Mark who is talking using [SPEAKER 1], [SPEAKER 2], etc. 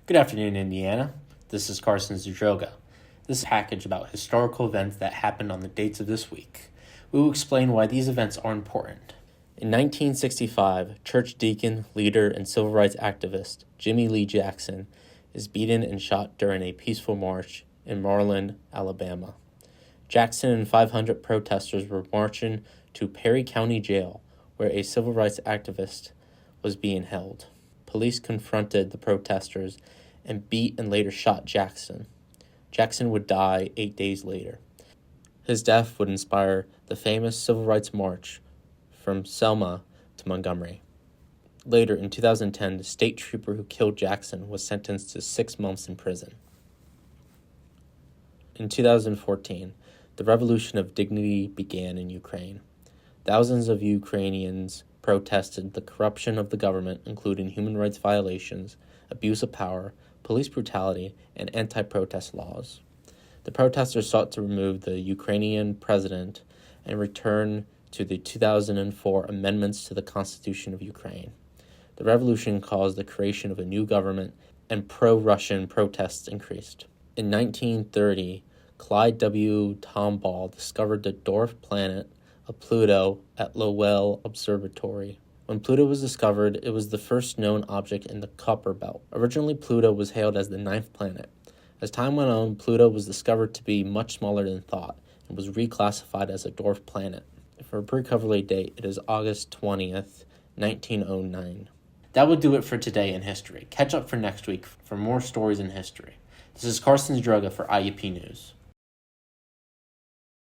[SPEAKER 1] Good afternoon, Indiana. This is Carson Zdroga. This is a package about historical events that happened on the dates of this week. We will explain why these events are important. In 1965, church deacon, leader, and civil rights activist Jimmy Lee Jackson is beaten and shot during a peaceful march in Moreland, Alabama. Jackson and 500 protesters were marching to Perry County Jail, where a civil rights activist was being held. Police confronted the protesters and beat and later shot Jackson. Jackson would die 8 days later. His death would inspire the famous Civil Rights March from Selma to Montgomery. Later, in 2010, the state trooper who killed Jackson was sentenced to 6 months in prison. In 2014, the Revolution of Dignity began in Ukraine. Thousands of Ukrainians protested the corruption of the government, including human rights violations, abuse of power, police brutality, and anti-protest laws. The protesters sought to remove the Ukrainian president and return to the 2004 amendments to the Constitution of Ukraine. The revolution caused the creation of a new government, and pro-Russian protests increased. In 1930, Clyde W. Tombaugh discovered the dwarf planet of Pluto at Lowell Observatory. When Pluto was discovered, it was the first known object in the Kuiper Belt. Originally, Pluto was hailed as the 9th planet. As time went on, Pluto was discovered to be much smaller than thought and was reclassified as a dwarf planet. For a pre-recovery date, it is August 20th, 1909. That would do it for today in history. Catch up for next week for more stories in history. This is Carson Zdroga for IUP News.